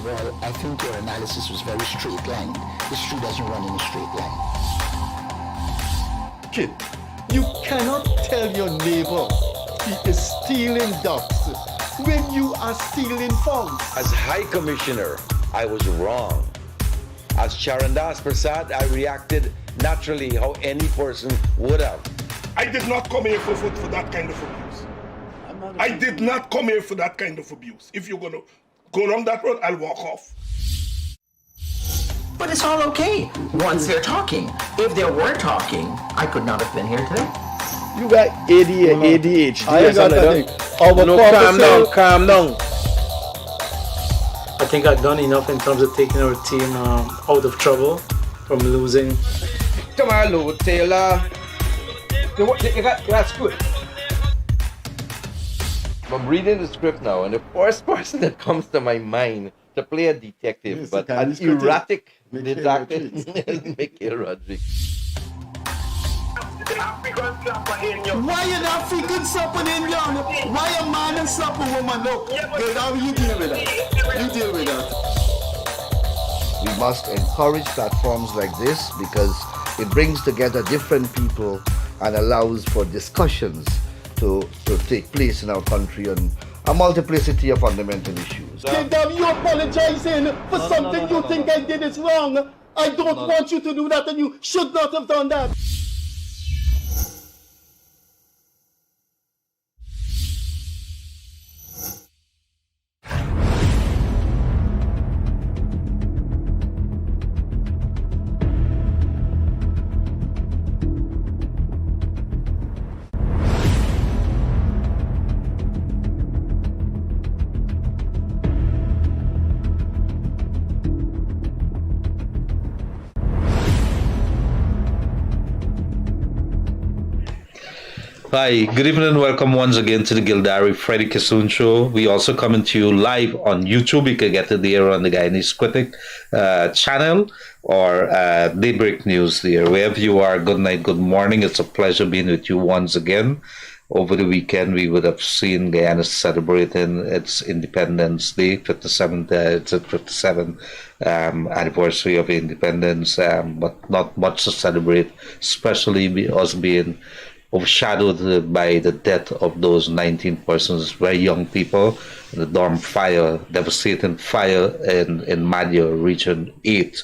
Well, I think your analysis was very straight-lined. History doesn't run in a straight line. Kid, you cannot tell your neighbor he is stealing ducks when you are stealing frogs. As High Commissioner, I was wrong. As Charandas Prasad, I reacted naturally how any person would have. I did not come here for that kind of abuse. I did not come here for that kind of abuse. If you're going to go down that road, I'll walk off. But it's all okay once they're talking. If they were talking, I could not have been here today. You got ADHD. I got nothing. Calm down. I think I've done enough in terms of taking our team out of trouble from losing. Tomorrow, Taylor. That's good. I'm reading the script now, and the first person that comes to my mind to play a detective, Yes, but the an erratic detective, Mikhail Rodriguez. Why an African slap an Indian? Why a man and slap a woman? No, you deal with that. You deal with that. We must encourage platforms like this because it brings together different people and allows for discussions to take place in our country on a multiplicity of fundamental issues. Gildarie, you apologizing for something you think I did is wrong. I don't want you to do that, and you should not have done that. Hi, good evening and welcome once again to the Gildarie Freddie Kissoon show. We also coming to you live on YouTube. You can get it there on the Guyanese Critic channel or Daybreak News there. Wherever you are, good night, good morning. It's a pleasure being with you once again. Over the weekend, we would have seen Guyana celebrating its Independence Day, 57th anniversary of independence, but not much to celebrate, especially us being overshadowed by the death of those 19 persons, very young people, the Dorm fire, devastating fire in Madhya Region 8.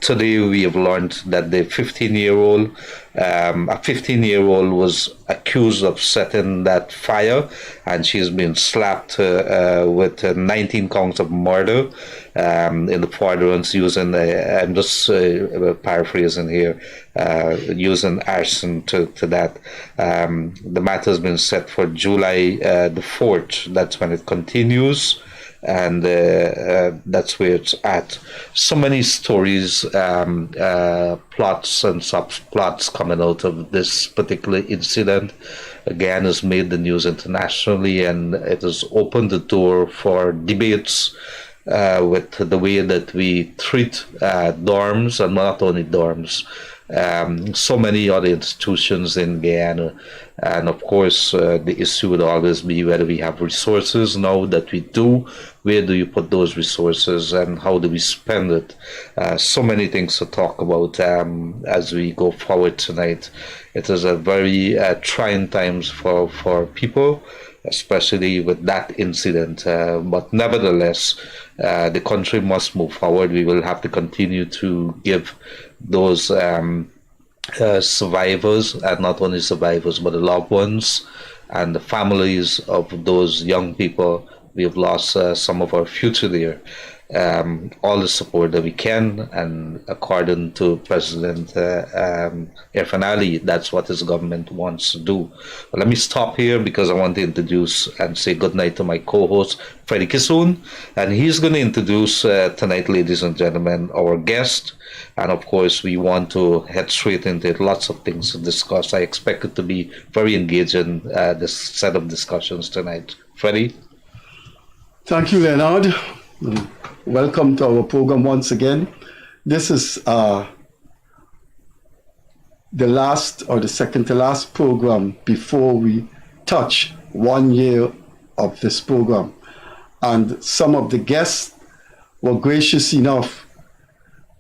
Today we have learned that the 15-year-old was accused of setting that fire, and she's been slapped with 19 counts of murder in the furtherance using, I'm just paraphrasing here, using arson to that. The matter has been set for July the 4th. That's when it continues, and that's where it's at. So many stories, plots and subplots coming out of this particular incident. Again, has made the news internationally, and it has opened the door for debates with the way that we treat dorms, and not only dorms, so many other institutions in Guyana. And of course, the issue would always be whether we have resources. Now that we do, where do you put those resources and how do we spend it? So many things to talk about as we go forward tonight. It is a very trying times for people, especially with that incident. But nevertheless, the country must move forward. We will have to continue to give those survivors, and not only survivors, but the loved ones and the families of those young people. We have lost some of our future there. All the support that we can, and according to President Irfan Ali, that's what his government wants to do. But let me stop here because I want to introduce and say good night to my co-host, Freddie Kissoon, and he's going to introduce tonight, ladies and gentlemen, our guest. And of course, we want to head straight into it. Lots of things to discuss. I expect it to be very engaging, this set of discussions tonight. Freddie? Thank you, Leonard. Welcome to our program once again. This is the last or the second to last program before we touch 1 year of this program. And some of the guests were gracious enough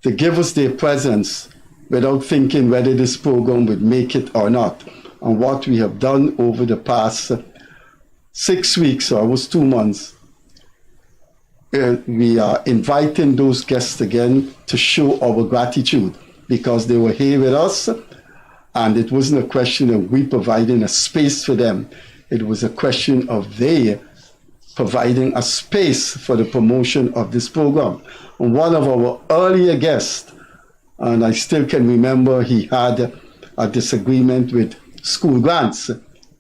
to give us their presence without thinking whether this program would make it or not. And what we have done over the past 6 weeks, or almost 2 months, we are inviting those guests again to show our gratitude because they were here with us, and it wasn't a question of we providing a space for them. It was a question of they providing a space for the promotion of this program. And one of our earlier guests, and I still can remember, he had a disagreement with school grants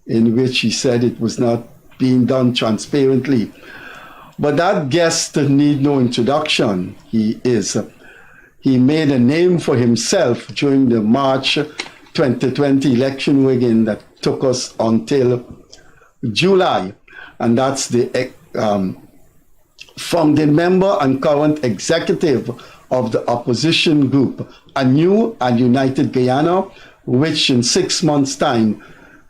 in which he said it was not being done transparently. But that guest need no introduction. He made a name for himself during the March 2020 election rigging that took us until July. And that's the founding member and current executive of the opposition group, ANUG and United Guyana, which in 6 months' time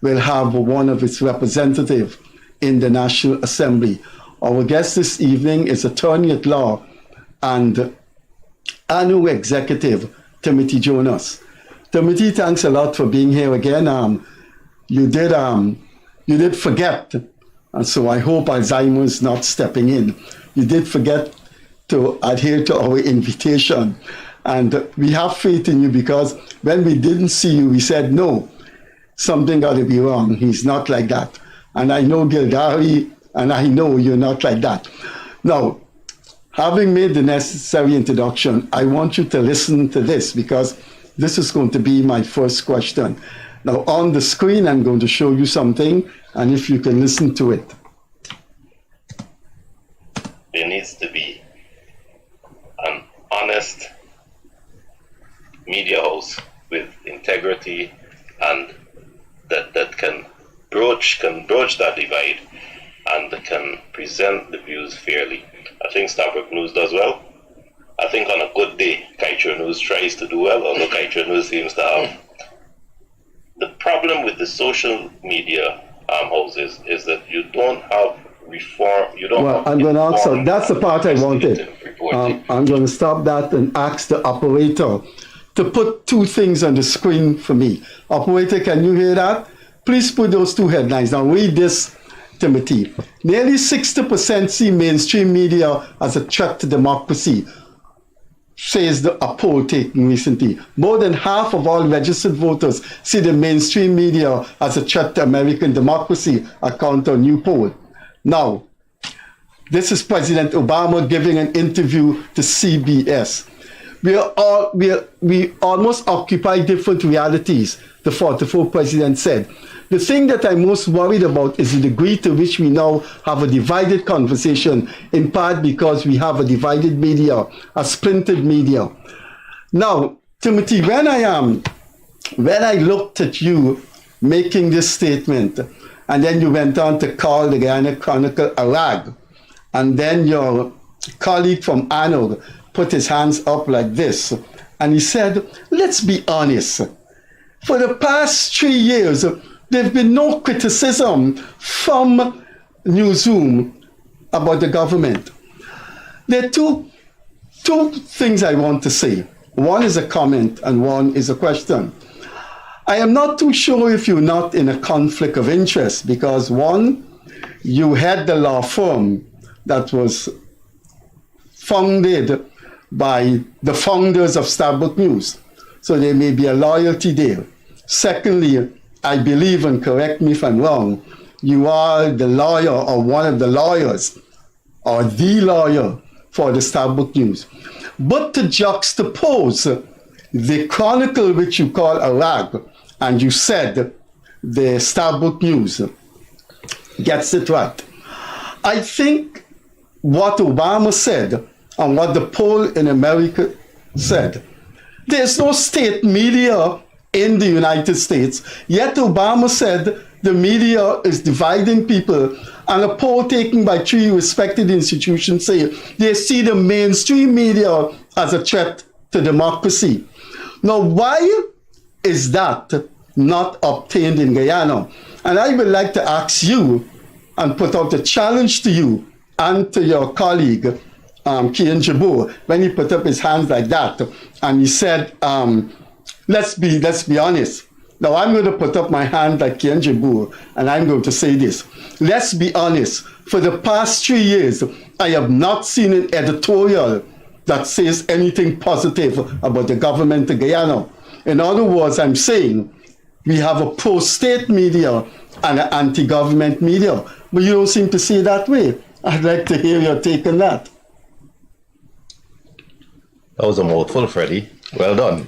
will have one of its representatives in the National Assembly. Our guest this evening is attorney at law and ANUG executive, Timothy Jonas. Timothy, thanks a lot for being here again. You did forget, and so I hope Alzheimer is not stepping in. You did forget to adhere to our invitation, and we have faith in you because when we didn't see you, we said, no, something got to be wrong. He's not like that. And I know Gildarie, and I know you're not like that. Now, having made the necessary introduction, I want you to listen to this because this is going to be my first question. Now, on the screen, I'm going to show you something, and if you can listen to it. There needs to be an honest media house with integrity and that can broach that divide and can present the views fairly. I think Starbuck News does well. I think on a good day, Kaitra News tries to do well, although Kaitra News seems to have. The problem with the social media houses is that you don't have reform. You don't. Well, I'm going to answer. That's the part I wanted. I'm going to stop that and ask the operator to put 2 things on the screen for me. Operator, can you hear that? Please put those 2 headlines. Now read this, Timothy. Nearly 60% see mainstream media as a threat to democracy, says a poll taken recently. More than half of all registered voters see the mainstream media as a threat to American democracy, according to a new poll. Now, this is President Obama giving an interview to CBS. We almost occupy different realities, the 44th president said. The thing that I'm most worried about is the degree to which we now have a divided conversation, in part because we have a divided media, a splintered media. Now, Timothy, when I looked at you making this statement, and then you went on to call the Guyana Chronicle a rag, and then your colleague from ANUG put his hands up like this, and he said, let's be honest. For the past 3 years, there's been no criticism from Newsroom about the government. There are two things I want to say. One is a comment and one is a question. I am not too sure if you're not in a conflict of interest because one, you had the law firm that was founded by the founders of Starbuck News. So there may be a loyalty there. Secondly, I believe, and correct me if I'm wrong, you are the lawyer or one of the lawyers or the lawyer for the Starbuck News. But to juxtapose the Chronicle, which you call a rag, and you said the Starbuck News gets it right. I think what Obama said and what the poll in America said, there's no state media in the United States, yet Obama said the media is dividing people, and a poll taken by 3 respected institutions say they see the mainstream media as a threat to democracy. Now, why is that not obtained in Guyana? And I would like to ask you and put out a challenge to you and to your colleague, Kian Jabur, when he put up his hands like that, and he said, let's be honest. Now I'm going to put up my hand like Kian Jabur, and I'm going to say this. Let's be honest. For the past 3 years, I have not seen an editorial that says anything positive about the government of Guyana. In other words, I'm saying we have a pro-state media and an anti-government media, but you don't seem to see it that way. I'd like to hear your take on that. That was a mouthful, Freddie. Well done.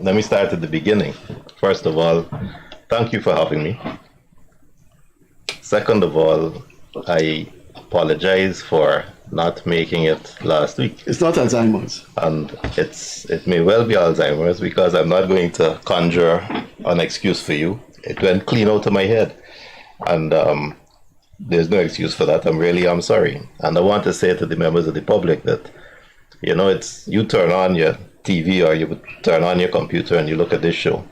Let me start at the beginning. First of all, thank you for having me. Second of all, I apologize for not making it last week. It's not Alzheimer's. And it may well be Alzheimer's, because I'm not going to conjure an excuse for you. It went clean out of my head. And there's no excuse for that. I'm sorry. And I want to say to the members of the public that, it's you turn on your TV or you turn on your computer and you look at this show.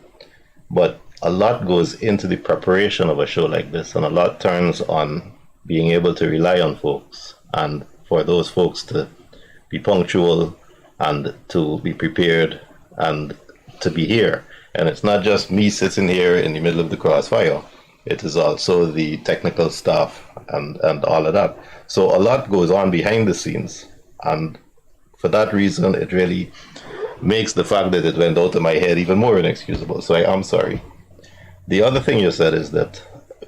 But a lot goes into the preparation of a show like this, and a lot turns on being able to rely on folks, and for those folks to be punctual and to be prepared and to be here. And it's not just me sitting here in the middle of the crossfire. It is also the technical staff and all of that. So a lot goes on behind the scenes. And for that reason, it really makes the fact that it went out of my head even more inexcusable. So I am sorry. The other thing you said is that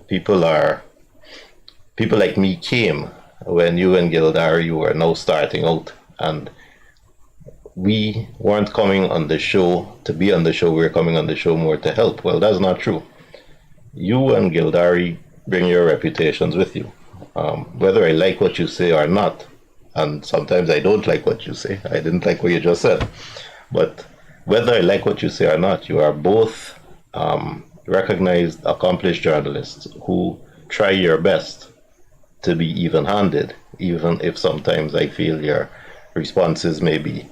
people like me came when you and Gildarie were now starting out, and we weren't coming on the show to be on the show. We were coming on the show more to help. Well, that's not true. You and Gildarie bring your reputations with you. Whether I like what you say or not, and sometimes I don't like what you say. I didn't like what you just said. But whether I like what you say or not, you are both recognized, accomplished journalists who try your best to be even-handed, even if sometimes I feel your responses may be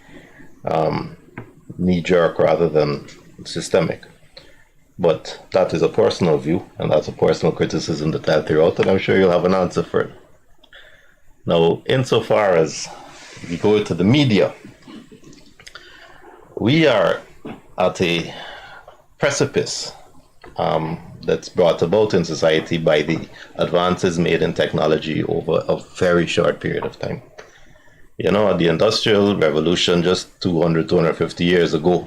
knee-jerk rather than systemic. But that is a personal view, and that's a personal criticism that I'll throw out, and I'm sure you'll have an answer for it. Now, insofar as we go to the media, we are at a precipice that's brought about in society by the advances made in technology over a very short period of time. The Industrial Revolution just 250 years ago,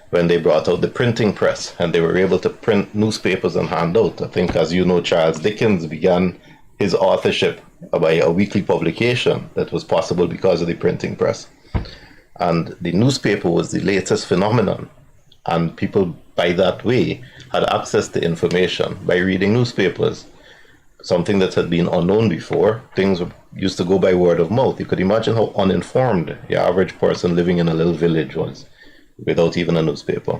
when they brought out the printing press and they were able to print newspapers and hand out. I think, as you know, Charles Dickens began his authorship by a weekly publication that was possible because of the printing press. And the newspaper was the latest phenomenon. And people, by that way, had access to information by reading newspapers, something that had been unknown before. Things used to go by word of mouth. You could imagine how uninformed your average person living in a little village was without even a newspaper.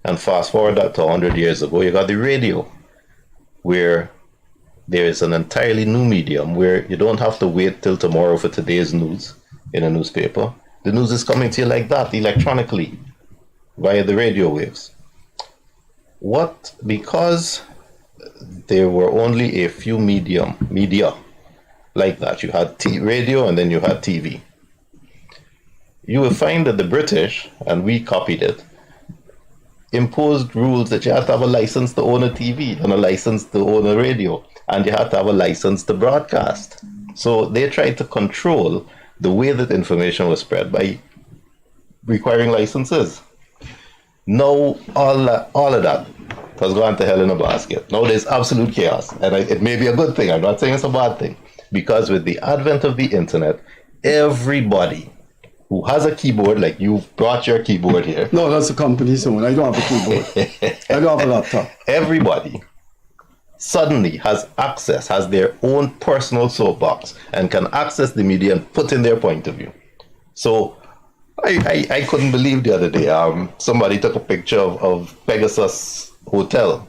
And fast forward that to 100 years ago, you got the radio, where there is an entirely new medium where you don't have to wait till tomorrow for today's news in a newspaper. The news is coming to you like that, electronically, via the radio waves. Because there were only a few media like that. You had radio and then you had TV. You will find that the British, and we copied it, imposed rules that you had to have a license to own a TV and a license to own a radio, and you had to have a license to broadcast. So they tried to control the way that information was spread by requiring licenses. Now all of that has gone to hell in a basket. Now there's absolute chaos, and it may be a good thing. I'm not saying it's a bad thing, because with the advent of the internet, everybody who has a keyboard, like you've brought your keyboard here. No, that's the company's own. I don't have a keyboard. I don't have a laptop. Everybody suddenly has access, has their own personal soapbox, and can access the media and put in their point of view. So I couldn't believe the other day, somebody took a picture of Pegasus Hotel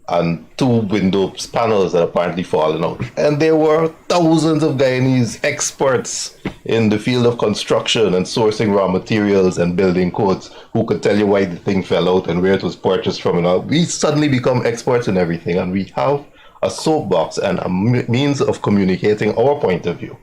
and 2 window panels that apparently fallen out. And there were thousands of Guyanese experts in the field of construction and sourcing raw materials and building codes who could tell you why the thing fell out and where it was purchased from and all. We suddenly become experts in everything, and we have a soapbox and a means of communicating our point of view.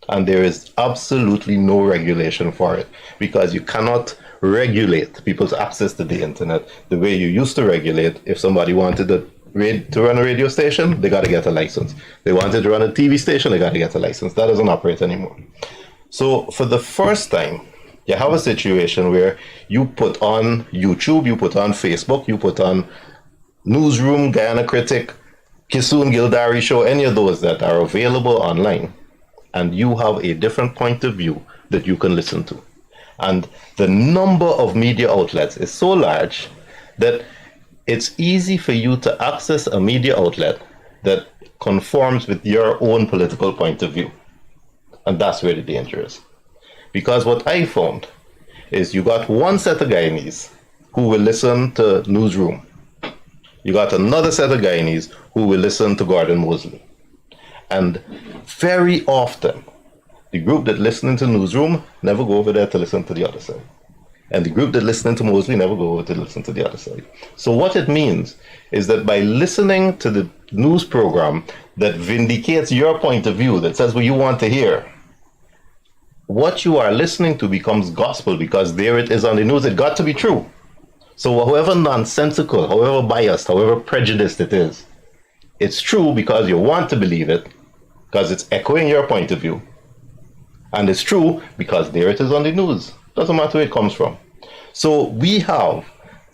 And there is absolutely no regulation for it, because you cannot regulate people's access to the internet the way you used to regulate. If somebody wanted to run a radio station, they got to get a license. They wanted to run a TV station, they got to get a license. That doesn't operate anymore. So for the first time, you have a situation where you put on YouTube, you put on Facebook, you put on Newsroom, Guyana Critic, Kissoon, Gildarie Show, any of those that are available online, and you have a different point of view that you can listen to. And the number of media outlets is so large that it's easy for you to access a media outlet that conforms with your own political point of view. And that's where the danger is. Because what I found is you got one set of Guyanese who will listen to Newsroom. You got another set of Guyanese who will listen to Gordon Mosley. And very often, the group that listening to Newsroom never go over there to listen to the other side. And the group that listening to Mosley never go over to listen to the other side. So what it means is that by listening to the news program that vindicates your point of view, that says what you want to hear, what you are listening to becomes gospel, because there it is on the news. It got to be true. So however nonsensical, however biased, however prejudiced it is, it's true because you want to believe it, because it's echoing your point of view. And it's true because there it is on the news. Doesn't matter where it comes from. So we have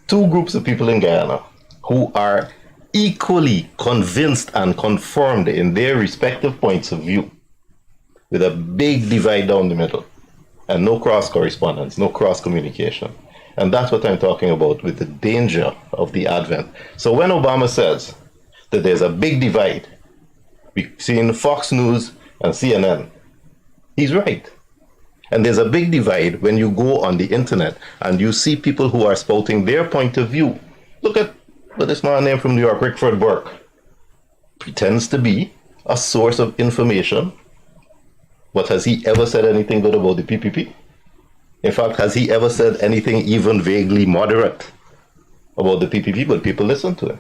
two groups of people in Guyana who are equally convinced and confirmed in their respective points of view, with a big divide down the middle, and no cross correspondence, no cross communication. And that's what I'm talking about with the danger of the advent. So when Obama says that there's a big divide between Fox News and CNN, he's right. And there's a big divide when you go on the internet and you see people who are spouting their point of view. Look at what this man named from New York, Rickford Burke, pretends to be a source of information. But has he ever said anything good about the PPP? In fact, has he ever said anything even vaguely moderate about the PPP? But people listen to him.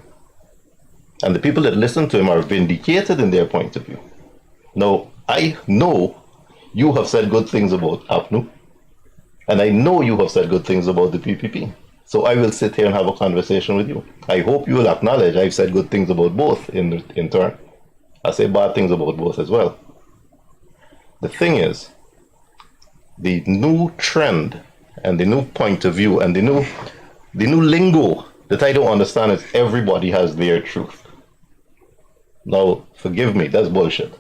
And the people that listen to him are vindicated in their point of view. Now, I know you have said good things about ANUG, and I know you have said good things about the PPP. So I will sit here and have a conversation with you. I hope you will acknowledge I've said good things about both in turn. I say bad things about both as well. The thing is, the new trend and the new point of view and the new lingo that I don't understand is everybody has their truth. Now, forgive me, that's bullshit.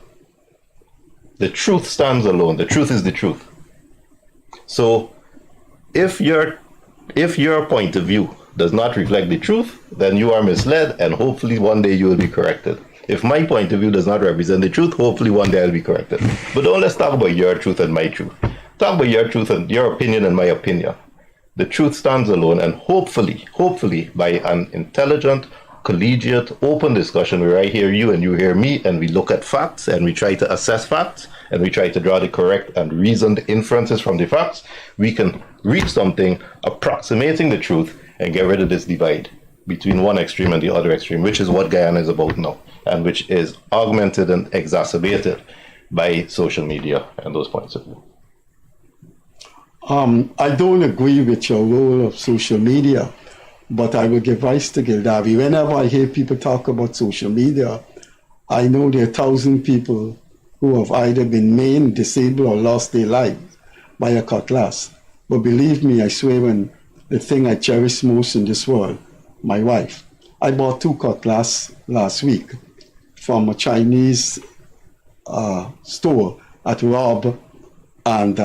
The truth stands alone. The truth is the truth. So, if your point of view does not reflect the truth, then you are misled, and hopefully one day you will be corrected. If my point of view does not represent the truth, hopefully one day I'll be corrected. But don't let's talk about your truth and my truth. Talk about your truth and your opinion and my opinion. The truth stands alone, and hopefully by an intelligent, collegiate, open discussion where I hear you and you hear me, and we look at facts and we try to assess facts and we try to draw the correct and reasoned inferences from the facts, we can reach something approximating the truth and get rid of this divide between one extreme and the other extreme, which is what Guyana is about now, and which is augmented and exacerbated by social media and those points of view. I don't agree with your role of social media, but I will give rise to Gildarie. Whenever I hear people talk about social media, I know there are 1,000 people who have either been maimed, disabled, or lost their lives by a cutlass. But believe me, I swear on the thing I cherish most in this world, my wife. I bought 2 cutlass last week from a Chinese store at Rob and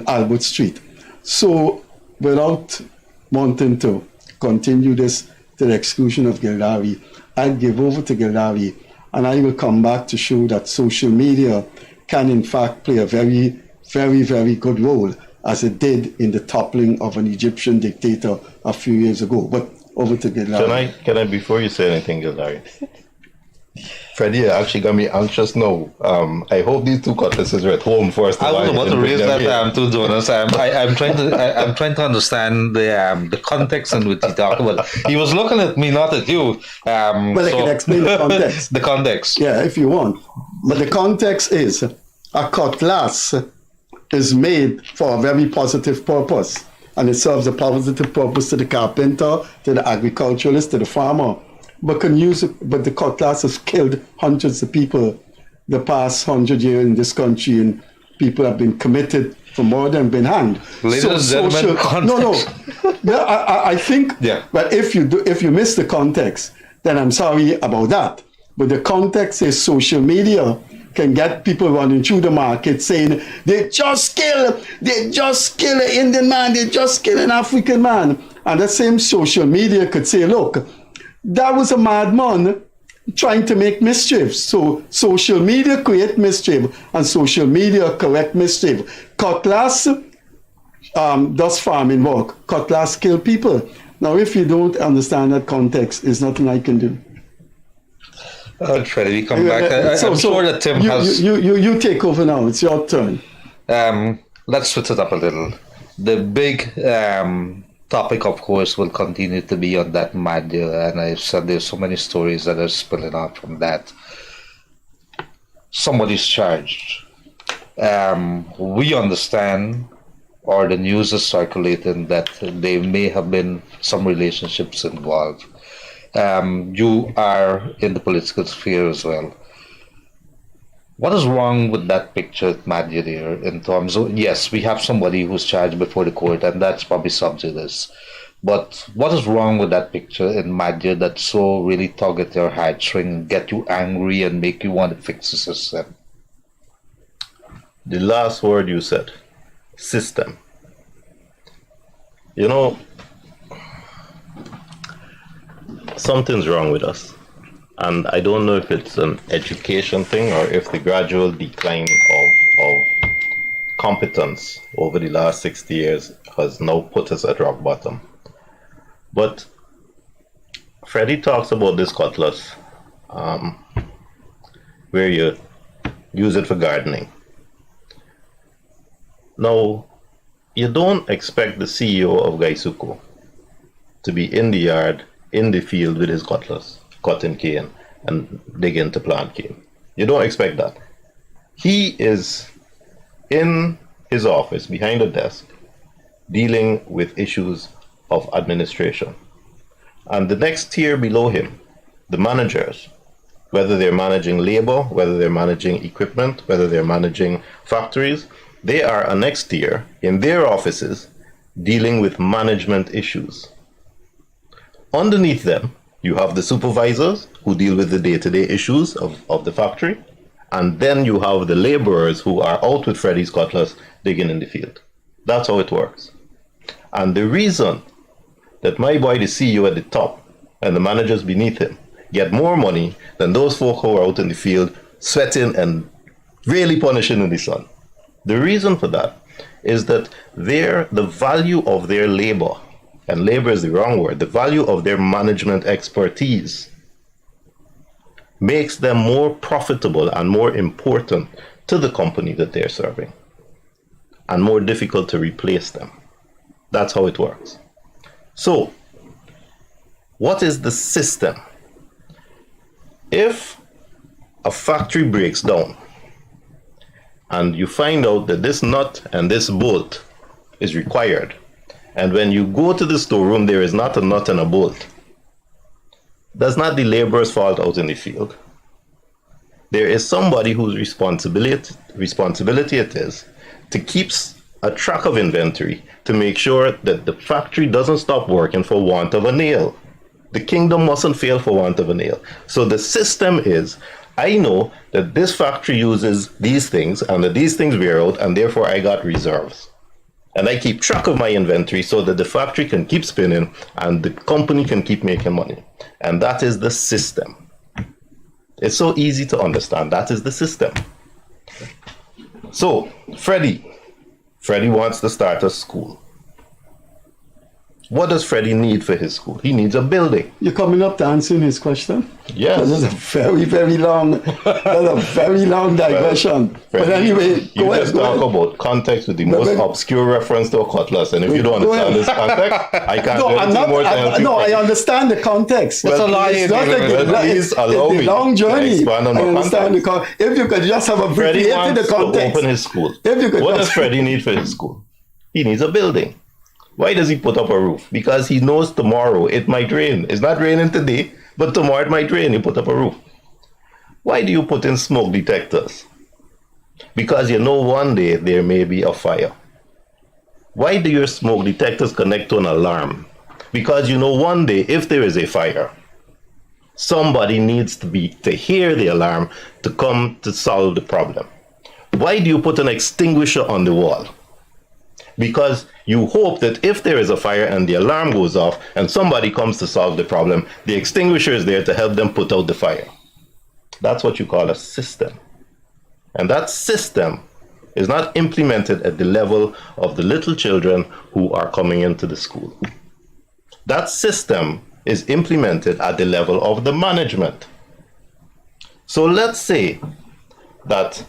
Albert Street. So without wanting to continue this to the exclusion of Gildarie, I'll give over to Gildarie, and I will come back to show that social media can in fact play a very, very, very good role, as it did in the toppling of an Egyptian dictator a few years ago. But over to Gildarie. Can I, before you say anything, Gildarie? Freddie actually got me anxious now. I hope these 2 cutlasses are at home first. I was about to raise that to Jonas. I'm trying to understand the context in which he talked about. He was looking at me, not at you. Well, I can explain the context. The context. Yeah, if you want. But the context is a cutlass is made for a very positive purpose, and it serves a positive purpose to the carpenter, to the agriculturalist, to the farmer. But the cutlass has killed hundreds of people the past 100 years in this country, and people have been committed for more than been hanged. Ladies and gentlemen, context. I think. Yeah. But if you miss the context, then I'm sorry about that. But the context is social media can get people running through the market saying they just kill an Indian man, they just kill an African man. And the same social media could say, look, that was a madman trying to make mischief. So social media create mischief and social media correct mischief. Cutlass does farming work. Cutlass kill people. Now, if you don't understand that context, there's nothing I can do. Freddie, we come back. I'm sure that Tim has... You take over now. It's your turn. Let's switch it up a little. The big topic, of course, will continue to be on that mad year, and I've said there's so many stories that are spilling out from that. Somebody's charged. We understand, or the news is circulating, that there may have been some relationships involved. You are in the political sphere as well. What is wrong with that picture at Madhya there in terms of, yes, we have somebody who's charged before the court, and that's probably subject this. But what is wrong with that picture in Madhya that so really tug at your heartstring, get you angry and make you want to fix the system? The last word you said, system. You know, something's wrong with us. And I don't know if it's an education thing or if the gradual decline of competence over the last 60 years has now put us at rock bottom. But Freddie talks about this cutlass, where you use it for gardening. Now, you don't expect the CEO of Gaisuko to be in the yard, in the field with his cutlass, cutting cane and digging to plant cane. You don't expect that. He is in his office behind a desk dealing with issues of administration. And the next tier below him, the managers, whether they're managing labor, whether they're managing equipment, whether they're managing factories, they are a next tier in their offices dealing with management issues. Underneath them, you have the supervisors who deal with the day-to-day issues of the factory. And then you have the laborers who are out with Freddie's cutlass digging in the field. That's how it works. And the reason that my boy, the CEO at the top, and the managers beneath him get more money than those folk who are out in the field sweating and really punishing in the sun. The reason for that is that the value of their labor, and labor is the wrong word, the value of their management expertise makes them more profitable and more important to the company that they're serving, and more difficult to replace them. That's how it works. So, what is the system? If a factory breaks down and you find out that this nut and this bolt is required, and when you go to the storeroom there is not a nut and a bolt, that's not the laborer's fault out in the field. There is somebody whose responsibility it is to keep a track of inventory to make sure that the factory doesn't stop working for want of a nail. The kingdom mustn't fail for want of a nail. So the system is, I know that this factory uses these things and that these things wear out, and therefore I got reserves. And I keep track of my inventory so that the factory can keep spinning and the company can keep making money. And that is the system. It's so easy to understand. That is the system. So, Freddie wants to start a school. What does Freddie need for his school? He needs a building. You're coming up to answering his question? Yes. That's a very, very long, digression. Freddie, but anyway, you just talk about context with the most obscure reference to a cutlass, and if you don't understand this context, I can't do anything more to help you. No, I understand the context. Well, it's not please, please allow me a long journey. to expand on I the understand the context. If you could just have a Freddie brief wants the context. to open his school. If you could what does Freddie need for his school? He needs a building. Why does he put up a roof? Because he knows tomorrow it might rain. It's not raining today, but tomorrow it might rain. He put up a roof. Why do you put in smoke detectors? Because you know one day there may be a fire. Why do your smoke detectors connect to an alarm? Because you know one day if there is a fire, somebody needs to hear the alarm to come to solve the problem. Why do you put an extinguisher on the wall? Because you hope that if there is a fire and the alarm goes off and somebody comes to solve the problem, the extinguisher is there to help them put out the fire. That's what you call a system. And that system is not implemented at the level of the little children who are coming into the school. That system is implemented at the level of the management. So let's say that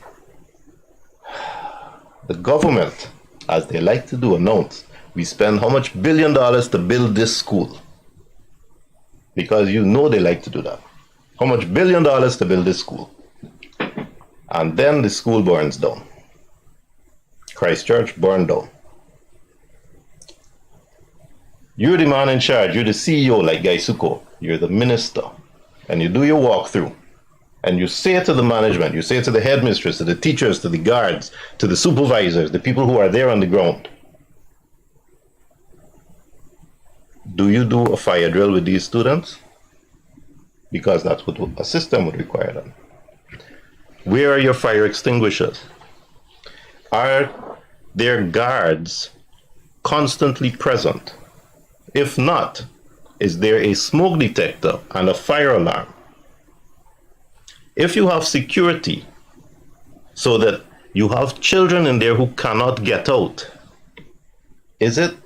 the government, as they like to do, announce, we spend how much $1 billion to build this school. Because you know they like to do that. How much $1 billion to build this school. And then the school burns down. Christchurch burned down. You're the man in charge. You're the CEO like Gaisuko. You're the minister. And you do your walkthrough. And you say to the management, you say to the headmistress, to the teachers, to the guards, to the supervisors, the people who are there on the ground, do you do a fire drill with these students? Because that's what a system would require them. Where are your fire extinguishers? Are their guards constantly present? If not, is there a smoke detector and a fire alarm? If you have security so that you have children in there who cannot get out, is it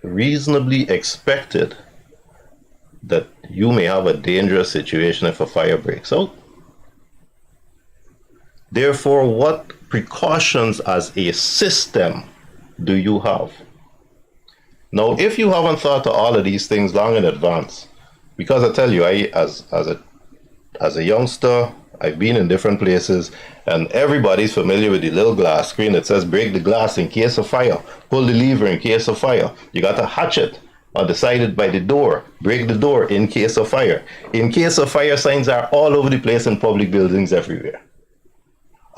reasonably expected that you may have a dangerous situation if a fire breaks out? Therefore, what precautions as a system do you have? Now, if you haven't thought of all of these things long in advance, because I tell you, as a youngster, I've been in different places, and everybody's familiar with the little glass screen that says break the glass in case of fire, pull the lever in case of fire. You got a hatchet on the side by the door, break the door in case of fire. In case of fire, signs are all over the place in public buildings everywhere.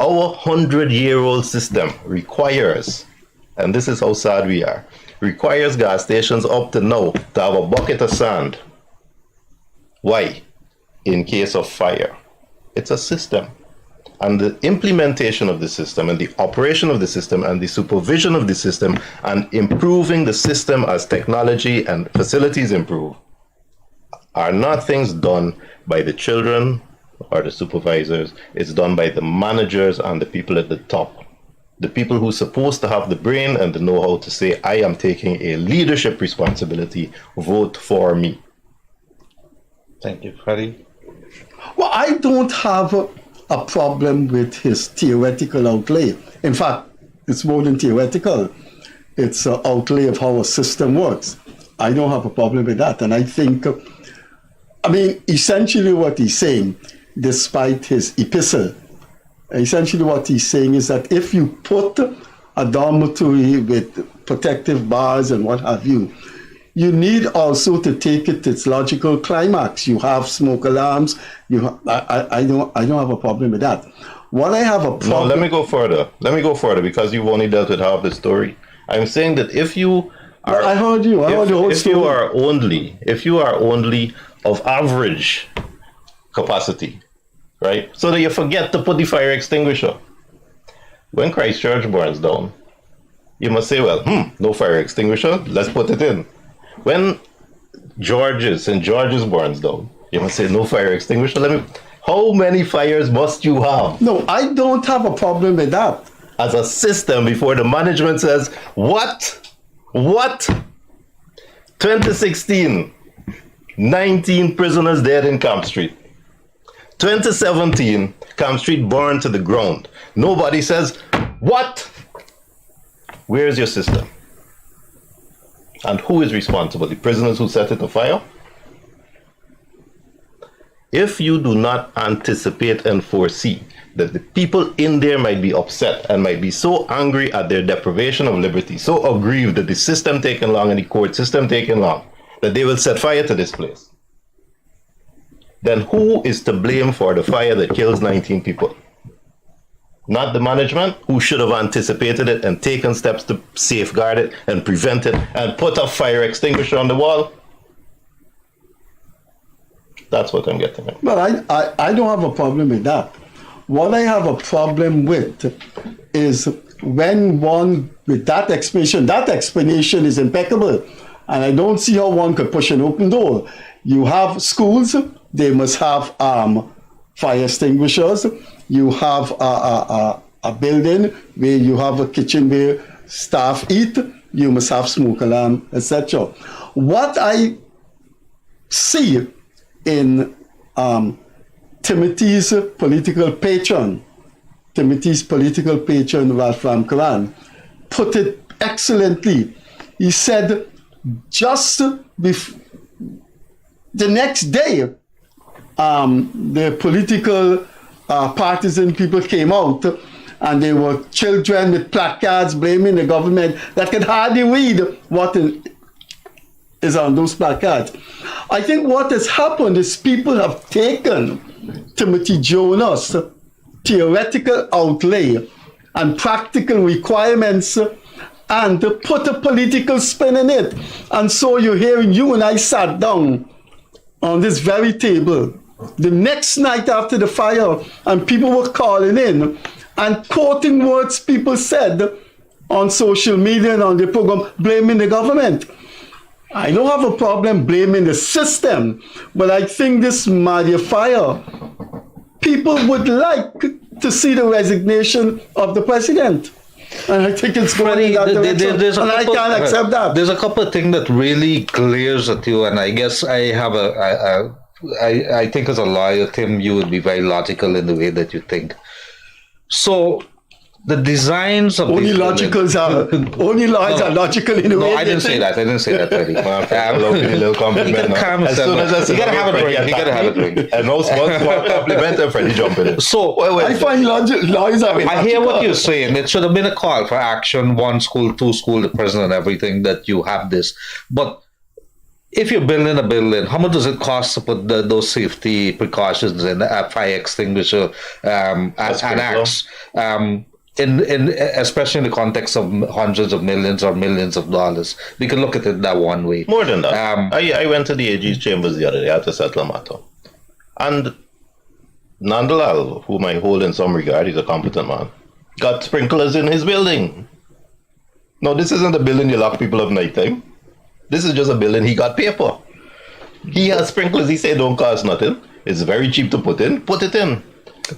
Our 100-year-old system requires, and this is how sad we are, requires gas stations up to now to have a bucket of sand. Why? In case of fire. It's a system. And the implementation of the system and the operation of the system and the supervision of the system and improving the system as technology and facilities improve are not things done by the children or the supervisors. It's done by the managers and the people at the top. The people who are supposed to have the brain and the know-how to say, I am taking a leadership responsibility, vote for me. Thank you, Freddie. Well, I don't have a problem with his theoretical outlay. In fact, it's more than theoretical. It's an outlay of how a system works. I don't have a problem with that. And I think, essentially what he's saying, despite his epistle, essentially what he's saying is that if you put a dormitory with protective bars and what have you, you need also to take it to its logical climax. You have smoke alarms. I don't have a problem with that. What I have a problem... No, let me go further because you've only dealt with half the story. I'm saying that if you are... I heard you. I heard the whole story. If you are only of average capacity, right? So that you forget to put the fire extinguisher. When Christchurch burns down, you must say, well, no fire extinguisher, let's put it in. When St. George's burns down, you must say, no fire extinguisher. How many fires must you have? No, I don't have a problem with that. As a system before the management says, what? 2016, 19 prisoners dead in Camp Street. 2017, Camp Street burned to the ground. Nobody says, what? Where's your system? And who is responsible? The prisoners who set it afire? If you do not anticipate and foresee that the people in there might be upset and might be so angry at their deprivation of liberty, so aggrieved that the system taking long and the court system taking long, that they will set fire to this place, then who is to blame for the fire that kills 19 people? Not the management, who should have anticipated it and taken steps to safeguard it and prevent it and put a fire extinguisher on the wall? That's what I'm getting at. Well, I don't have a problem with that. What I have a problem with is when one, with that explanation is impeccable. And I don't see how one could push an open door. You have schools, they must have fire extinguishers. You have a building where you have a kitchen where staff eat. You must have smoke alarm, etc. What I see in Timothy's political patron, Ralph Ramkaran, put it excellently. He said, just the next day, the political partisan people came out and they were children with placards blaming the government that could hardly read what is on those placards. I think what has happened is people have taken Timothy Jonas' theoretical outlay and practical requirements and put a political spin in it. And so you're hearing, you and I sat down on this very table the next night after the fire, and people were calling in and quoting words people said on social media and on the program, blaming the government. I don't have a problem blaming the system, but I think this Madia fire, people would like to see the resignation of the president. And I think it's going in that direction, and I can't accept that. There's a couple of things that really glares at you, and I guess I have I think as a lawyer, Tim, you would be very logical in the way that you think. So the designs of only lawyers are logical in a way. No, I didn't say that. I didn't say that, Freddie. Little compliment. As soon as you gotta have a drink. You gotta have a drink. And no small compliment, and Freddie jumping in. So I find lawyers are. I hear what you're saying. It should have been a call for action. 1 school, 2 school, the prison, and everything that you have this, but. If you're building a building, how much does it cost to put those safety precautions in, a fire extinguisher, an axe, especially in the context of hundreds of millions or millions of dollars? We can look at it that one way. More than that. I went to the AG's chambers the other day to settle a matter. And Nandalal, whom I hold in some regard, he's a competent man, got sprinklers in his building. No, this isn't a building you lock people up nighttime. This is just a building he got paper. He has sprinklers, he said don't cost nothing. It's very cheap to put in. Put it in.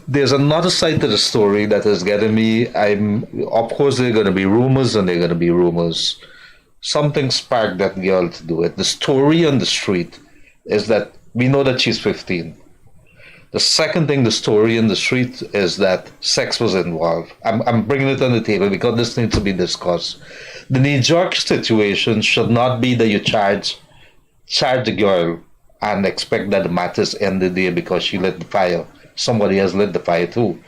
There's another side to the story that is getting me. Of course, there are going to be rumors and there are going to be rumors. Something sparked that girl to do it. The story on the street is that we know that she's 15. The second thing, the story in the street, is that sex was involved. I'm bringing it on the table because this needs to be discussed. The knee-jerk situation should not be that you charge the girl and expect that the matters ended there because she lit the fire. Somebody has lit the fire too.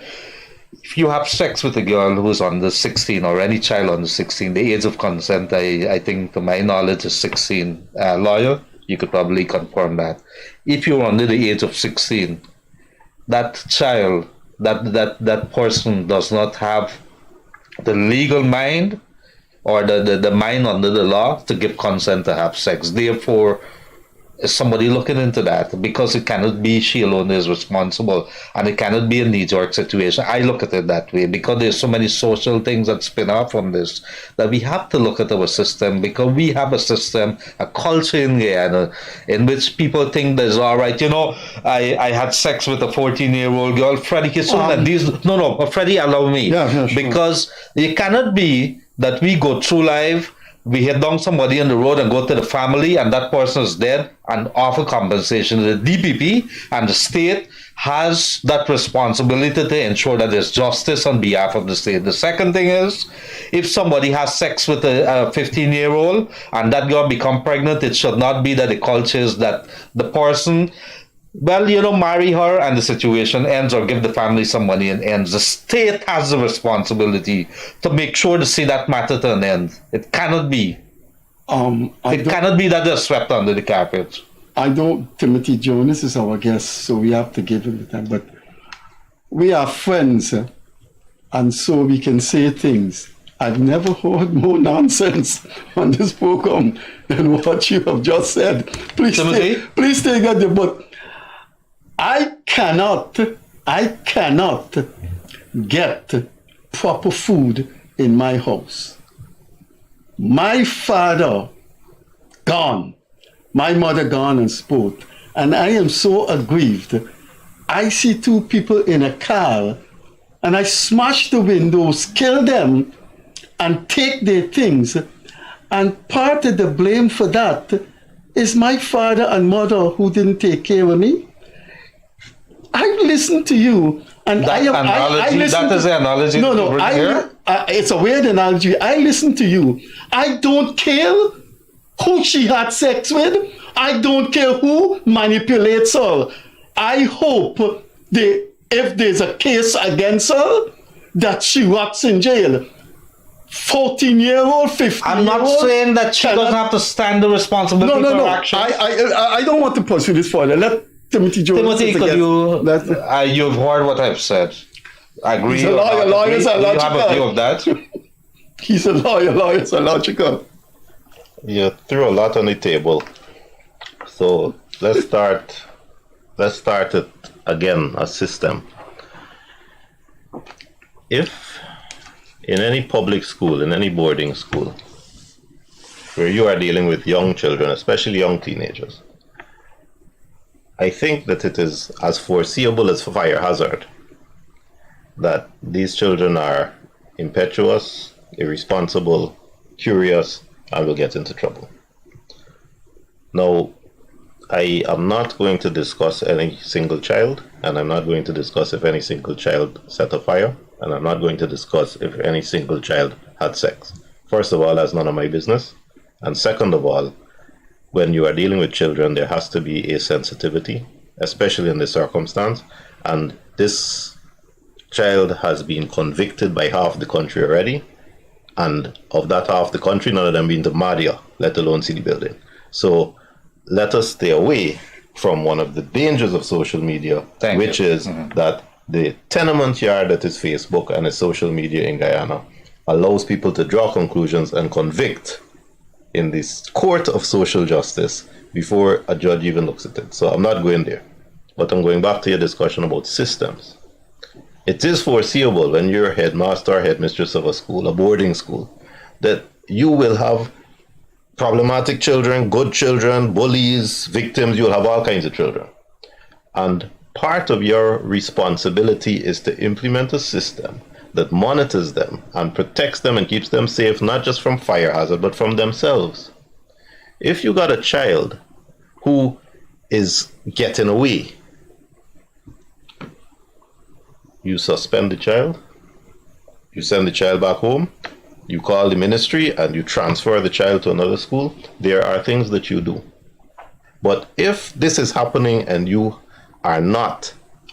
If you have sex with a girl who's under 16 or any child under 16, the age of consent, I think to my knowledge is 16. Lawyer, you could probably confirm that. If you're under the age of 16, that child, that person does not have the legal mind or the mind under the law to give consent to have sex. Therefore, is somebody looking into that? Because it cannot be she alone is responsible, and it cannot be a knee-jerk situation. I look at it that way because there's so many social things that spin off from this that we have to look at our system, because we have a system, a culture in Guyana in which people think that it's all right. You know, I had sex with a 14-year-old girl, Freddie Kissoon, and these Freddie, allow me, sure. Because it cannot be that we go through life we hit down somebody on the road and go to the family and that person is dead and offer compensation. The DPP and the state has that responsibility to ensure that there's justice on behalf of the state. The second thing is, if somebody has sex with a 15-year-old and that girl become pregnant, it should not be that the culture is that the person, well, marry her and the situation ends, or give the family some money and ends. The state has the responsibility to make sure to see that matter to an end. It cannot be. It cannot be that they're swept under the carpet. Timothy Jonas is our guest, so we have to give him the time. But we are friends, and so we can say things. I've never heard more nonsense on this program than what you have just said. Please take that, but I cannot get proper food in my house. My father gone, my mother gone and spoke, and I am so aggrieved. I see two people in a car and I smash the windows, kill them, and take their things. And part of the blame for that is my father and mother who didn't take care of me. I listen to you, and that is the analogy. It's a weird analogy. I listen to you. I don't care who she had sex with. I don't care who manipulates her. I hope if there's a case against her, that she rots in jail. 14-year-old, 15-year-old. I'm not saying that she doesn't have to stand the responsibility for her actions. I don't want to pursue this further. Let Timothy Jonas. Timothy, you've heard what I've said. I agree. He's a lawyer. Lawyers are logical. You have a view of that? He's a lawyer. Lawyers are logical. You threw a lot on the table. So let's start it again, a system. If in any public school, in any boarding school, where you are dealing with young children, especially young teenagers, I think that it is as foreseeable as fire hazard that these children are impetuous, irresponsible, curious, and will get into trouble. Now, I am not going to discuss any single child, and I'm not going to discuss if any single child set a fire, and I'm not going to discuss if any single child had sex. First of all, that's none of my business. And second of all, when you are dealing with children, there has to be a sensitivity, especially in this circumstance. And this child has been convicted by half the country already. And of that half the country, none of them been to Madia, let alone see the building. So let us stay away from one of the dangers of social media, which is that the tenement yard that is Facebook and is social media in Guyana allows people to draw conclusions and convict in this court of social justice before a judge even looks at it. So I'm not going there. But I'm going back to your discussion about systems. It is foreseeable when you're headmaster or headmistress of a school, a boarding school, that you will have problematic children, good children, bullies, victims. You'll have all kinds of children. And part of your responsibility is to implement a system that monitors them and protects them and keeps them safe, not just from fire hazard, but from themselves. If you got a child who is getting away, you suspend the child, you send the child back home, you call the ministry and you transfer the child to another school. There are things that you do. But if this is happening and you are not,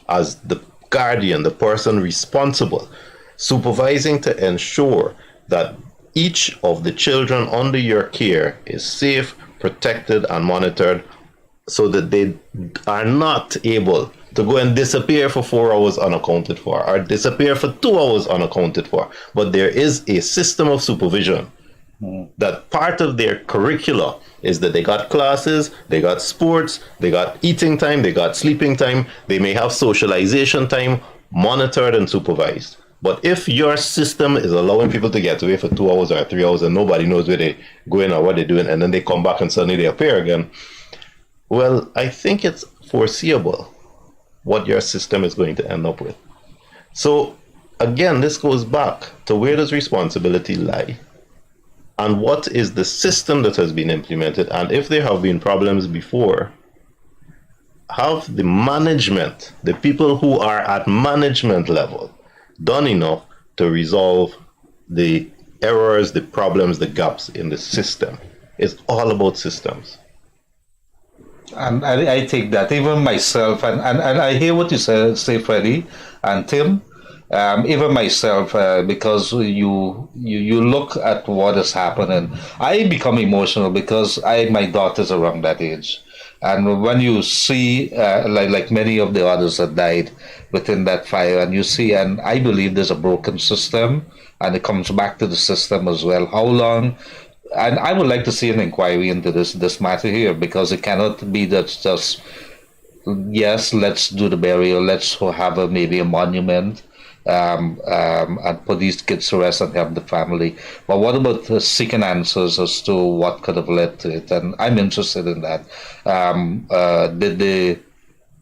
as the guardian, the person responsible, supervising to ensure that each of the children under your care is safe, protected, and monitored so that they are not able to go and disappear for 4 hours unaccounted for or disappear for 2 hours unaccounted for. But there is a system of supervision that part of their curricula is that they got classes, they got sports, they got eating time, they got sleeping time, they may have socialization time, monitored and supervised. But if your system is allowing people to get away for 2 hours or 3 hours and nobody knows where they're going or what they're doing, and then they come back and suddenly they appear again, well, I think it's foreseeable what your system is going to end up with. So again, this goes back to where does responsibility lie? and what is the system that has been implemented, and if there have been problems before, have the management, the people who are at management level, done enough to resolve the errors, the problems, the gaps in the system? It's all about systems. And I take that, even myself, and I hear what you say, Freddie and Tim, even myself, because you look at what is happening. I become emotional because my daughter's around that age. And when you see, like many of the others that died within that fire, and you see, and I believe there's a broken system, and it comes back to the system as well. How long? And I would like to see an inquiry into this matter here, because it cannot be that just, yes, let's do the burial, let's have maybe a monument, and put these kids to rest and help the family. But what about seeking answers as to what could have led to it? And I'm interested in that.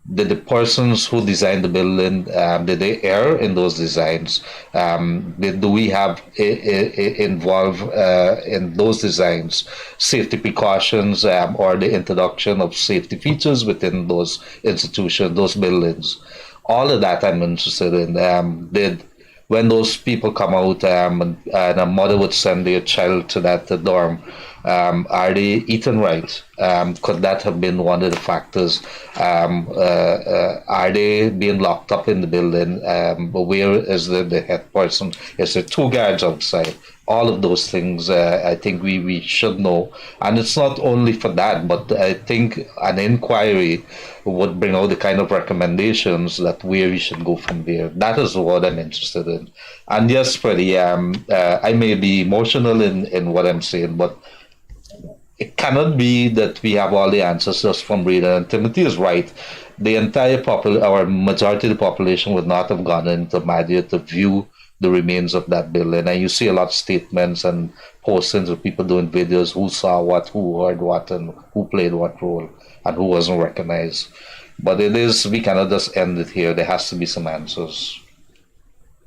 Did the persons who designed the building, did they err in those designs? Do we have involved in those designs safety precautions, or the introduction of safety features within those institutions, those buildings? All of that I'm interested in. When those people come out, and a mother would send their child to that dorm, are they eaten right? Could that have been one of the factors? Are they being locked up in the building? Where is the head person? Is there 2 guards outside? All of those things, I think we should know. And it's not only for that, but I think an inquiry would bring out the kind of recommendations that where we should go from there. That is what I'm interested in. And yes, Freddie, I may be emotional in what I'm saying, but it cannot be that we have all the answers just from reading. And Timothy is right. The entire or majority of the population would not have gone into Madia to view the remains of that building. And you see a lot of statements and postings of people doing videos, who saw what, who heard what, and who played what role, and who wasn't recognized. But we cannot just end it here. There has to be some answers.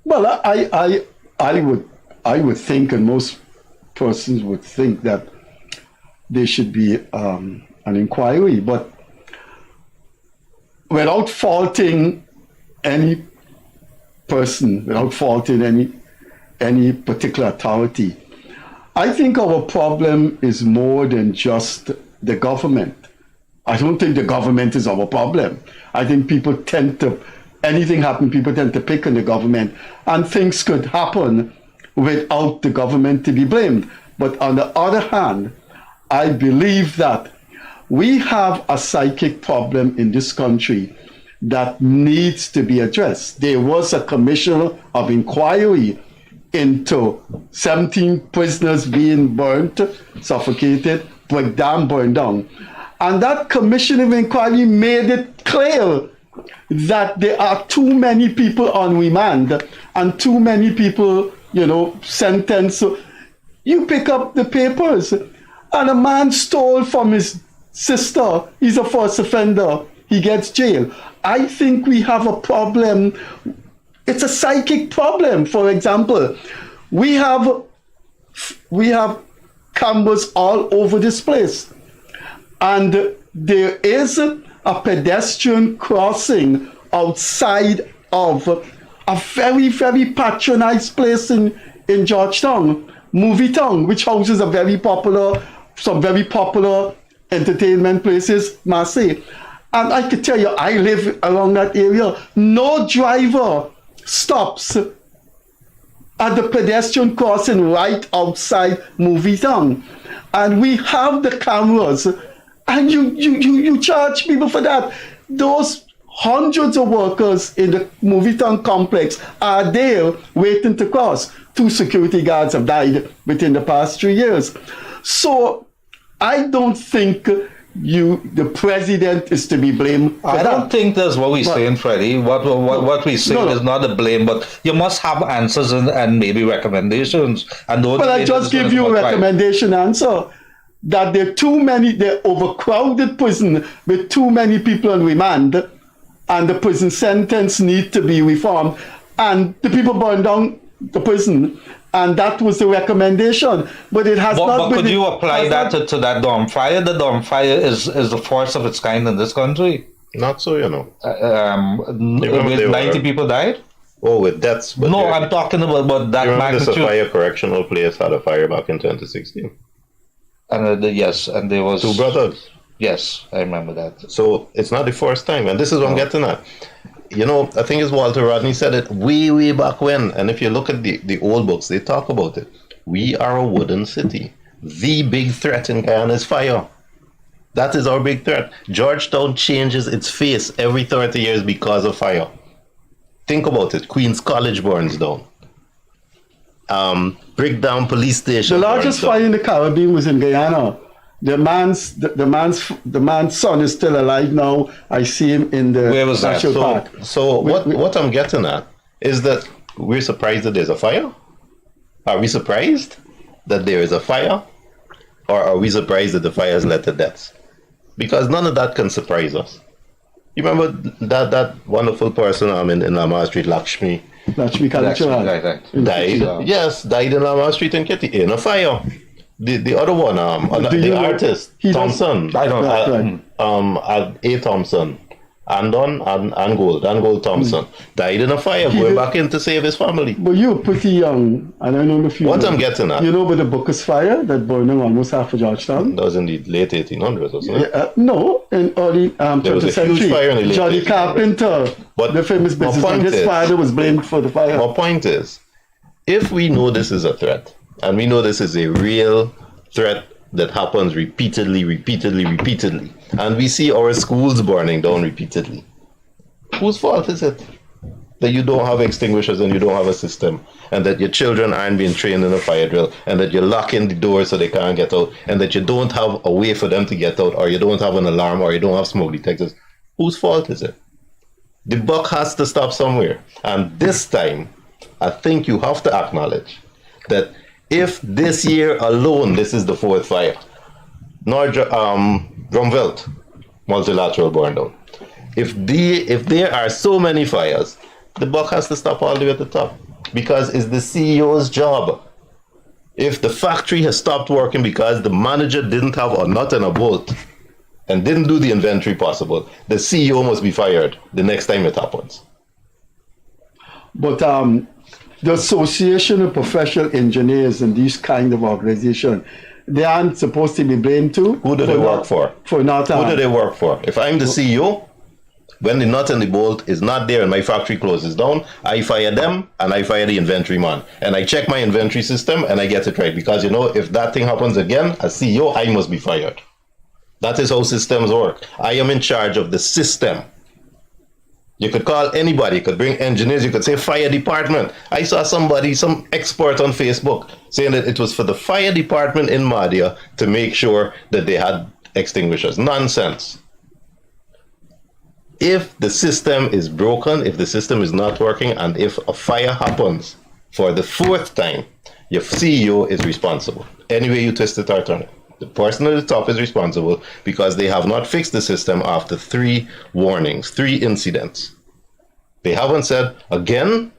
Well, I would think, and most persons would think, that there should be an inquiry, but without faulting any person, without faulting any particular authority, I think our problem is more than just the government. I don't think the government is our problem. I think people tend to, anything happen, people tend to pick on the government, and things could happen without the government to be blamed. But on the other hand, I believe that we have a psychic problem in this country that needs to be addressed. There was a commission of inquiry into 17 prisoners being burnt, suffocated, dam burned down. And that commission of inquiry made it clear that there are too many people on remand and too many people, sentenced. You pick up the papers, and a man stole from his sister. He's a first offender. He gets jail. I think we have a problem. It's a psychic problem. For example, we have cameras all over this place, and there is a pedestrian crossing outside of a very, very patronized place in Georgetown, Movie Town, which houses some very popular entertainment places, Marseille. And I could tell you, I live around that area. No driver stops at the pedestrian crossing right outside Movie Town. And we have the cameras, and you charge people for that. Those hundreds of workers in the Movie Town complex are there waiting to cross. 2 security guards have died within the past 3 years. So I don't think the president is to be blamed for I that. don't think that's what we're saying, Freddie. What we're saying is not a blame, but you must have answers and maybe recommendations. And But I just give you a recommendation answer. That they're overcrowded prison with too many people on remand, and the prison sentence need to be reformed, and the people burn down the prison, and that was the recommendation. But it has not But been. could you apply that to that dorm fire? The dorm fire is the first of its kind in this country. Not so, you know. With 90 people died? Oh, with deaths. No, I'm talking about that magnitude. The Sophia Correctional Place had a fire back in 2016. And yes, and there was 2 brothers. Yes, I remember that. So it's not the first time, and this is what I'm getting at. You know, I think it's Walter Rodney said it way back when, and if you look at the old books, they talk about it. We are a wooden city. The big threat in Guyana is fire. That is our big threat. Georgetown changes its face every 30 years because of fire. Think about it. Queen's College burns down. Brickdown Police Station. The largest fire in the Caribbean was in Guyana. The man's son is still alive now. I see him in the National Park. So what I'm getting at is that we're surprised that there's a fire? Are we surprised that there is a fire? Or are we surprised that the fire has led to deaths? Because none of that can surprise us. You remember that wonderful person in Lamar Street, Lakshmi died. Yes, died in Lamar Street in Kitty in a fire. The other one, the artist Thompson, A. Thompson, Angold Thompson died in a fire going back in to save his family. But you're pretty young, and I don't know if you. What I'm getting at. You know about the Booker's fire that burned down almost half of Georgetown? That was in the late 1800s, wasn't it? No, in early 20th century. Huge fire in the late Johnny 1800s. Carpenter, the famous businessman, his father was blamed for the fire. My point is, if we know this is a threat, and we know this is a real threat that happens repeatedly, and we see our schools burning down repeatedly, whose fault is it that you don't have extinguishers and you don't have a system, and that your children aren't being trained in a fire drill, and that you're locking the doors so they can't get out, and that you don't have a way for them to get out, or you don't have an alarm, or you don't have smoke detectors? Whose fault is it? The buck has to stop somewhere. And this time, I think you have to acknowledge that if this year alone, this is the 4th fire, Drumvelt, multilateral burn down. If there are so many fires, the buck has to stop all the way at the top, because it's the CEO's job. If the factory has stopped working because the manager didn't have a nut and a bolt and didn't do the inventory possible, the CEO must be fired the next time it happens. But the Association of Professional Engineers and these kind of organizations, they aren't supposed to be blamed too. Who do they work for? For not. Who do they work for? If I'm the CEO, when the nut and the bolt is not there and my factory closes down, I fire them and I fire the inventory man. And I check my inventory system and I get it right. Because, you know, if that thing happens again, as CEO, I must be fired. That is how systems work. I am in charge of the system. You could call anybody, you could bring engineers, you could say fire department. I saw somebody, some expert on Facebook, saying that it was for the fire department in Mahdia to make sure that they had extinguishers. Nonsense. If the system is broken, if the system is not working, and if a fire happens for the 4th time, your CEO is responsible. Any way you twist it or turn it. The person at the top is responsible because they have not fixed the system after 3 warnings, 3 incidents. They haven't said, again,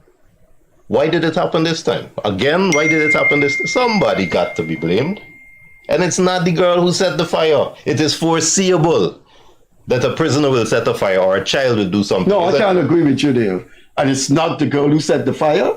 why did it happen this time? Again, why did it happen this time? Somebody got to be blamed. And it's not the girl who set the fire. It is foreseeable that a prisoner will set a fire or a child will do something. No, I can't agree with you there. And it's not the girl who set the fire?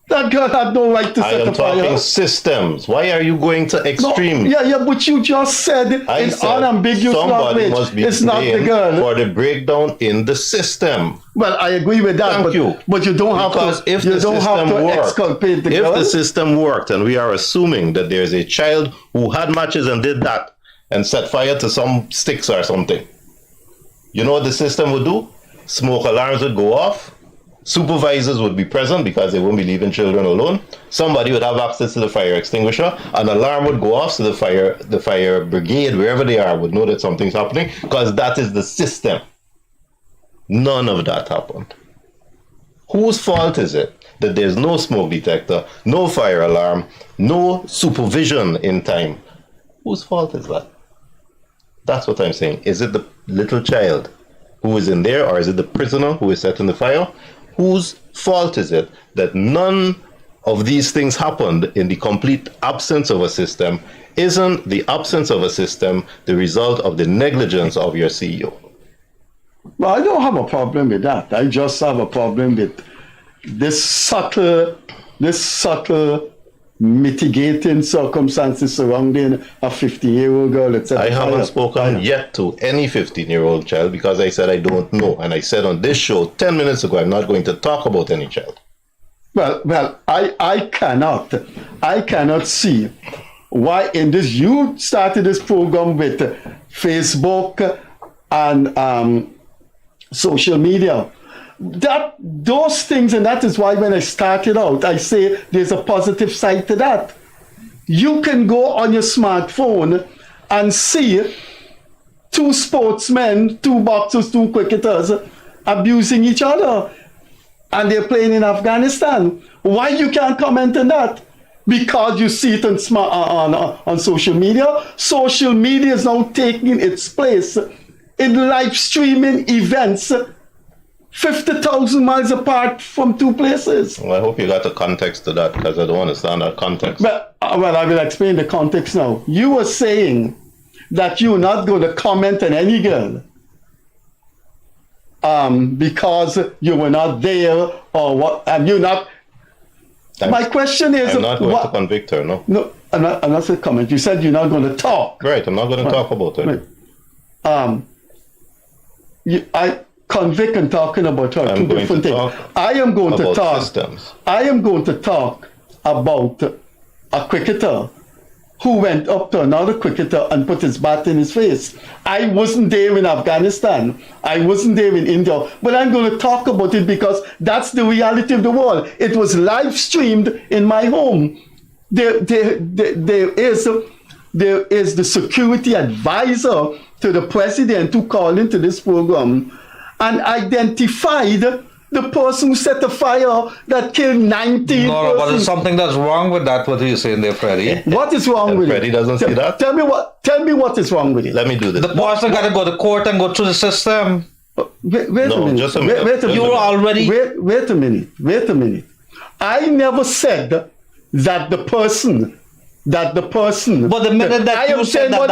That girl had no right to set the fire. I am talking systems. Why are you going to extreme? No, yeah, but you just said in unambiguous somebody language, must be it's not the girl. For the breakdown in the system. Well, I agree with that. But you don't have to. If you the don't have system to worked, exculpate the girl. If the system worked, and we are assuming that there's a child who had matches and did that and set fire to some sticks or something, you know what the system would do? Smoke alarms would go off. Supervisors would be present because they wouldn't be leaving children alone. Somebody would have access to the fire extinguisher. An alarm would go off so the fire brigade, wherever they are, would know that something's happening because that is the system. None of that happened. Whose fault is it that there's no smoke detector, no fire alarm, no supervision in time? Whose fault is that? That's what I'm saying. Is it the little child who is in there, or is it the prisoner who is setting the fire? Whose fault is it that none of these things happened in the complete absence of a system, isn't the absence of a system the result of the negligence of your CEO? Well, I don't have a problem with that. I just have a problem with this subtle mitigating circumstances surrounding a 15-year-old girl, etc. I haven't spoken yet to any 15-year-old child because I said I don't know. And I said on this show 10 minutes ago, I'm not going to talk about any child. Well, I cannot see why in this, you started this program with Facebook and social media. Those things, and that is why when I started out, I say there's a positive side to that. You can go on your smartphone and see two sportsmen, two boxers, two cricketers abusing each other, and they're playing in Afghanistan. Why you can't comment on that? Because you see it on social media. Social media is now taking its place in live streaming events 50,000 miles apart from two places. Well, I hope you got the context to that because I don't understand that context. Well, I will explain the context now. You were saying that you're not going to comment on any girl because you were not there or what, and you're not. My question is, I'm not going to convict her, no. No, I'm not saying comment. You said you're not going to talk. Right, I'm not going to talk about it. Right. I convict and talking about her, two different things. I am going to talk. Systems. I am going to talk about a cricketer who went up to another cricketer and put his bat in his face. I wasn't there in Afghanistan. I wasn't there in India. But I'm going to talk about it because that's the reality of the world. It was live streamed in my home. There is the security advisor to the president who called into this program and identified the person who set the fire that killed 19 No, but there's something that's wrong with that, what you're saying there, Freddie. What is wrong with Freddie it? doesn't see that? Tell me what is wrong with it. Let me do this. The person got to go to court and go through the system. Wait a minute. Just a minute. Wait a minute. You were already... Wait a minute. I never said that the person... But the minute that you said that,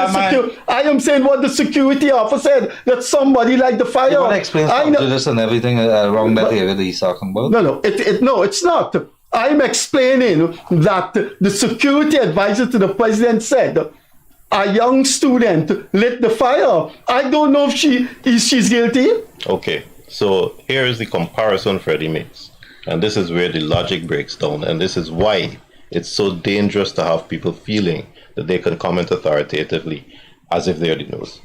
I am saying what the security officer said, that somebody like the fire... You want to explain this and everything around that area that he's talking about? No, it's not. I'm explaining that the security advisor to the president said a young student lit the fire. I don't know if she's guilty. Okay, so here is the comparison Freddie makes. And this is where the logic breaks down. And this is why it's so dangerous to have people feeling that they can comment authoritatively as if they're the news.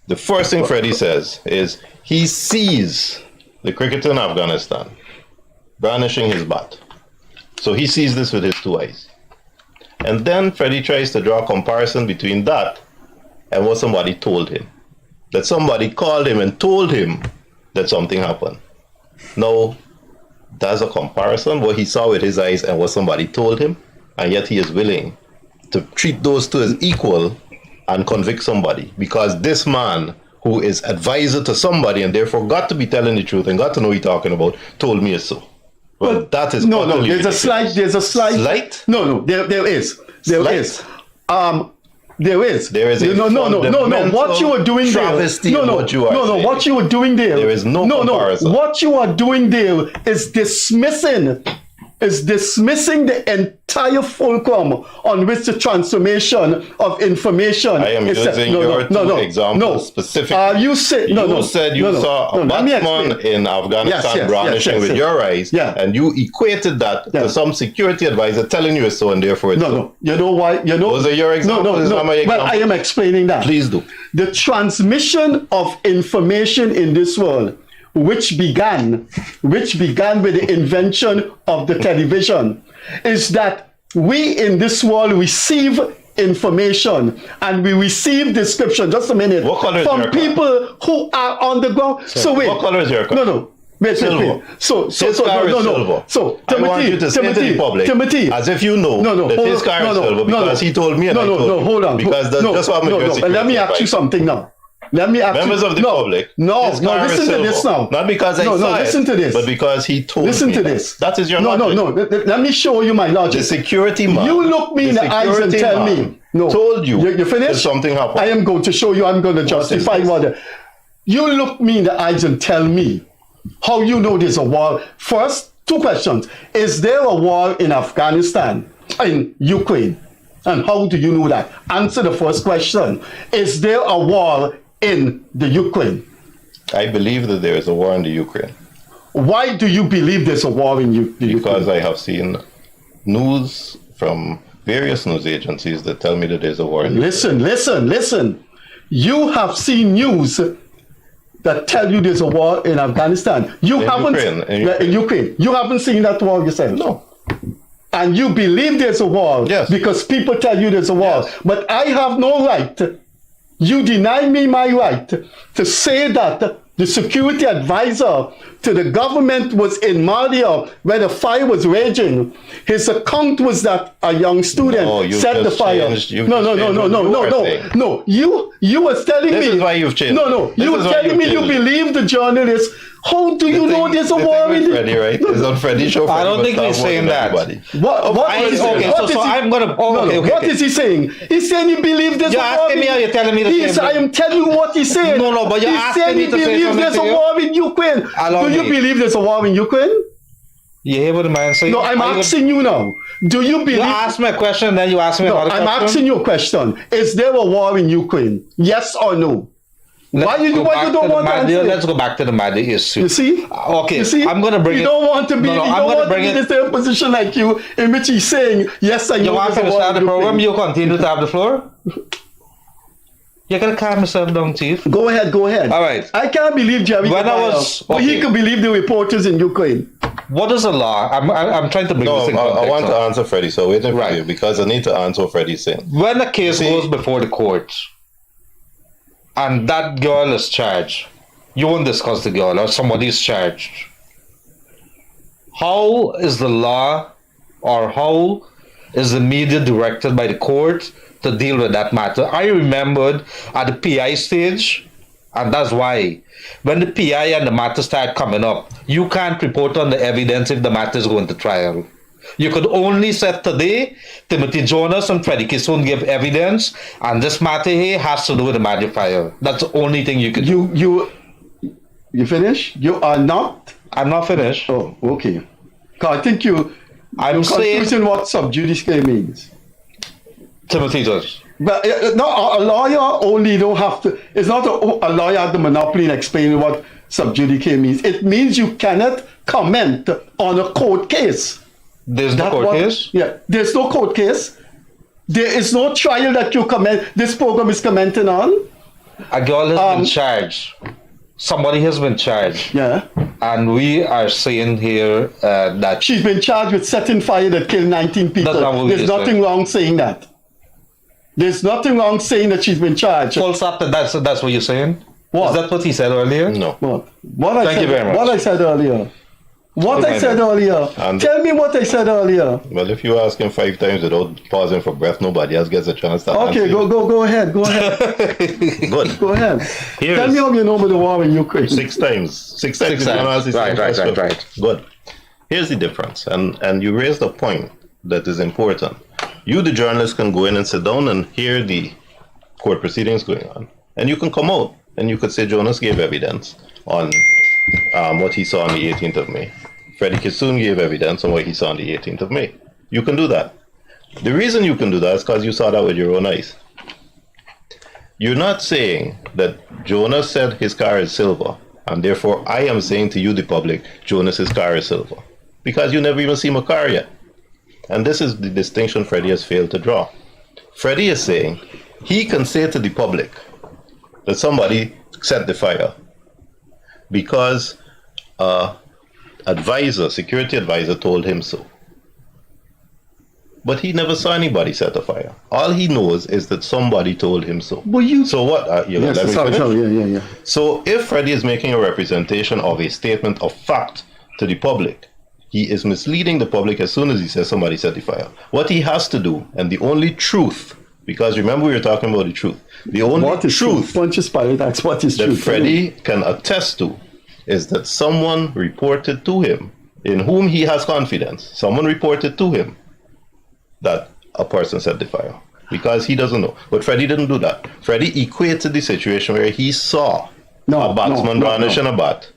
The first thing Freddie says is he sees the cricketer in Afghanistan brandishing his bat. So he sees this with his two eyes. And then Freddie tries to draw a comparison between that and what somebody told him. That somebody called him and told him that something happened. Now, that's a comparison, what he saw with his eyes and what somebody told him, and yet he is willing to treat those two as equal and convict somebody because this man who is advisor to somebody and therefore got to be telling the truth and got to know what he's talking about told me so. Well, that is no. There's a slight. Slight? No. There is. There is. There is a no. What you are doing there. What you are doing there. There is no comparison. What you are doing there is dismissing the entire fulcrum on which the transformation of information. I am using your two examples specifically. You said you saw a batsman in Afghanistan brandishing with your eyes, and you equated that to some security advisor telling you so, and therefore it's so. You know why? Those are your examples. No. Well, I am explaining that. Please do. The transmission of information in this world, which began with the invention of the television, is that we in this world receive information and we receive description. Just a minute. What color is from people who are on the ground. So wait. What color is your car? No. Wait. So silver. So I want you to say to the public, as if you know that his car is silver because he told me and I told you. Hold on. Because that's just what I'm Let me ask you something now. Let me ask Members you, of the public. No, his car is listen to silver. this now. Not because I saw listen it, to this. but because he told Listen me to that. this. That is your No. logic. Let me show you my logic. The security man. You look me in the eyes and security tell man me. No. Told you. You finished? that something happened. I am going to show you. I'm going to justify what. You look me in the eyes and tell me how you know there's a war. First, 2 questions. Is there a war in Afghanistan, in Ukraine? And how do you know that? Answer the first question. Is there a war in the Ukraine? I believe that there is a war in the Ukraine. Why do you believe there's a war in the Ukraine? Because I have seen news from various news agencies that tell me that there's a war in Listen. You have seen news that tell you there's a war in Afghanistan. You haven't in Ukraine. You haven't seen that war yourself. No. And you believe there's a war because people tell you there's a war. Yes. But I have no right. You deny me my right to say that the security advisor to the government was in Malia where the fire was raging. His account was that a young student set the fire. No. You was telling me. This is why you've changed. No. You were telling me you believe the journalist. How do you know there's a war in Freddie, right? It's on Freddie's show. I don't think he's saying that. What is he saying? He's saying he believes there's a war. You're asking me or you're telling me the same thing? I am telling you what he's saying. No, but you're asking me to say something. He believes there's a war in Ukraine. Do you believe there's a war in Ukraine? You hear what the man saying? No, I'm asking you now. Do you believe? You ask me a question, then you ask me another question. I'm asking you a question. Is there a war in Ukraine? Yes or no? Why you don't want to answer? Let's go back to the matter issue. You see? Okay, you see? I'm going to bring you it. You don't want to be. No, I'm going to bring it in the same position like you, in which he's saying, "Yes, I know." You want to start the program? You continue to have the floor. You're going to calm yourself down, Chief. Go ahead. All right. I can't believe Jerry. But he could believe the reporters in Ukraine. What is the law? I'm trying to bring this in context. I want to answer Freddie, so wait for you because I need to answer what Freddie's saying. When a case goes before the court and that girl is charged, you won't discuss the girl or somebody is charged. How is the law or how is the media directed by the court to deal with that matter? I remembered at the PI stage, and that's why when the PI and the matter start coming up, you can't report on the evidence if the matter is going to trial. You could only say today, Timothy Jonas and Freddie Kissoon give evidence, and this matter here has to do with the magic fire. That's the only thing you can do. You finish? You are not? I'm not finished. Oh, okay. I think you're saying confusing what sub judice means. Timothy Jonas. But no, a lawyer only don't have to. It's not a lawyer has the monopoly in explaining what sub judice means. It means you cannot comment on a court case. There's no court case? Yeah, there's no court case. There is no trial that you comment. This program is commenting on. A girl has been charged. Somebody has been charged. Yeah. And we are saying here that she's been charged with setting fire that killed 19 people. There's nothing wrong saying that. There's nothing wrong saying that she's been charged. Full stop. That's what you're saying? What? Is that what he said earlier? No. Thank you very much. What I said earlier. Tell me what I said earlier. Well, if you ask him 5 times without pausing for breath, nobody else gets a chance to answer. Okay, go ahead. Good. Go ahead. Tell me how you know about the war in Ukraine. 6 times. 6 times. Right. Good. Here's the difference, and you raised a point that is important. You, the journalist, can go in and sit down and hear the court proceedings going on, and you can come out and you could say Jonas gave evidence on what he saw on the 18th of May. Freddie Kissoon gave evidence on what he saw on the 18th of May. You can do that. The reason you can do that is because you saw that with your own eyes. You're not saying that Jonas said his car is silver, and therefore I am saying to you, the public, Jonas's car is silver. Because you never even seen a car yet. And this is the distinction Freddie has failed to draw. Freddie is saying he can say to the public that somebody set the fire because security advisor told him so. But he never saw anybody set a fire. All he knows is that somebody told him so. So what? Let me finish. Yeah. So if Freddie is making a representation of a statement of fact to the public, he is misleading the public as soon as he says somebody set the fire. What he has to do, and the only truth Because remember, we were talking about the truth. The only What is truth Pontius Pilate asks, what is that truth? Freddie can attest to is that someone reported to him, in whom he has confidence, someone reported to him that a person set the fire. Because he doesn't know. But Freddie didn't do that. Freddie equated the situation where he saw a batsman brandishing a bat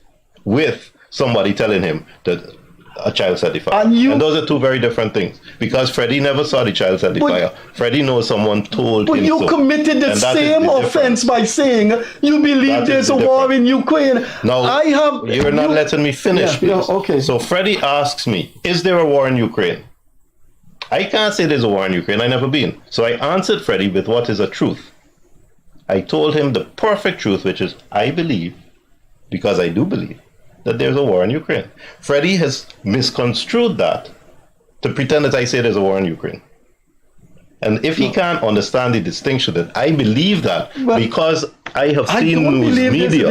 with somebody telling him that a child set the fire. And those are two very different things. Because Freddie never saw the child set the fire. Freddie knows someone told him But you so. committed the And that is same the offense by saying you believe That is there's the a war in Ukraine. Now, you're not letting me finish. Yeah, okay. So Freddie asks me, is there a war in Ukraine? I can't say there's a war in Ukraine. I've never been. So I answered Freddie with what is a truth. I told him the perfect truth, which is I believe, because I do believe, that there's a war in Ukraine. Freddie has misconstrued that to pretend that I say there's a war in Ukraine. And if he can't understand the distinction that I believe that, because I have seen news media,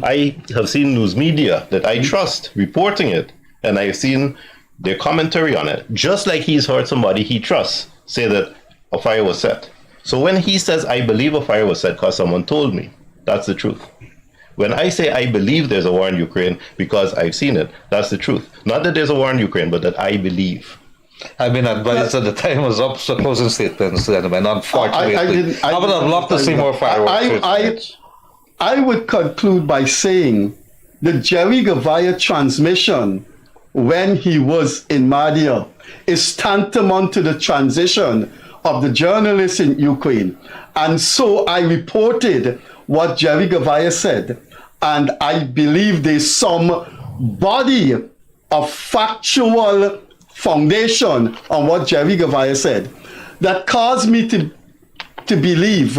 I have seen news media that I trust reporting it, and I have seen their commentary on it, just like he's heard somebody he trusts say that a fire was set. So when he says, I believe a fire was set because someone told me, that's the truth. When I say I believe there's a war in Ukraine because I've seen it, that's the truth. Not that there's a war in Ukraine, but that I believe. I've been advised that the time was up, so closing statements, gentlemen. Unfortunately, I would have loved to see more fireworks. I would conclude by saying the Jerry Gavaya transmission when he was in Mahdia is tantamount to the transition of the journalists in Ukraine. And so I reported what Jerry Gavaya said, and I believe there's some body of factual foundation on what Jerry Gavaya said that caused me to believe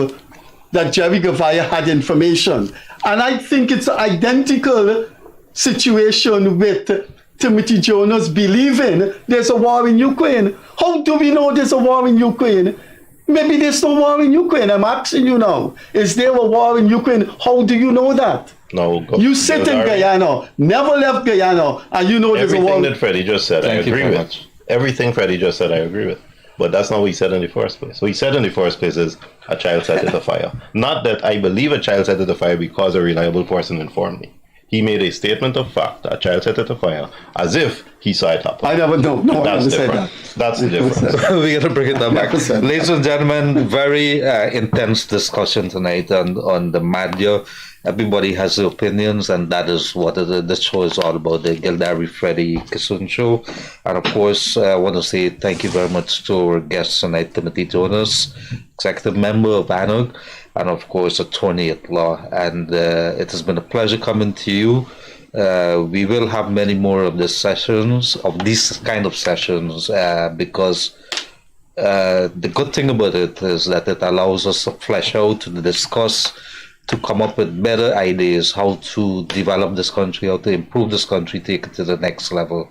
that Jerry Gavaya had information. And I think it's an identical situation with Timothy Jonas believing there's a war in Ukraine. How do we know there's a war in Ukraine? Maybe there's no war in Ukraine. I'm asking you now. Is there a war in Ukraine? How do you know that? No. You sit in Guyana, never left Guyana, and you know there's a war. Everything that Freddie just said, I agree with. Everything Freddie just said, I agree with. But that's not what he said in the first place. What he said in the first place is a child set it afire. Not that I believe a child set it afire because a reliable person informed me. He made a statement of fact that a child set it afire as if he saw it happen. I never know. No, that's different. That. That's the difference. We got to bring it back. Ladies and gentlemen, very intense discussion tonight on the Mahdia. Everybody has their opinions, and that is what this show is all about, the Gildarie Freddie Kissoon show. And of course, I want to say thank you very much to our guest tonight, Timothy Jonas, executive member of ANUG, and of course, attorney at law. And it has been a pleasure coming to you. We will have many more of these kind of sessions, because the good thing about it is that it allows us to flesh out, to discuss, to come up with better ideas how to develop this country, how to improve this country, take it to the next level.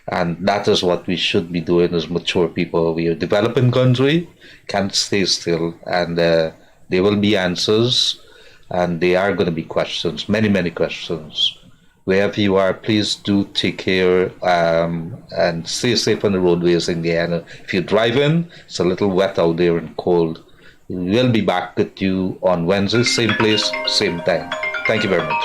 And that is what we should be doing as mature people. We are a developing country, can't stay still, and there will be answers, and there are going to be questions, many, many questions. Wherever you are, please do take care and stay safe on the roadways in Guyana. If you're driving, it's a little wet out there and cold. We'll be back with you on Wednesday, same place, same time. Thank you very much.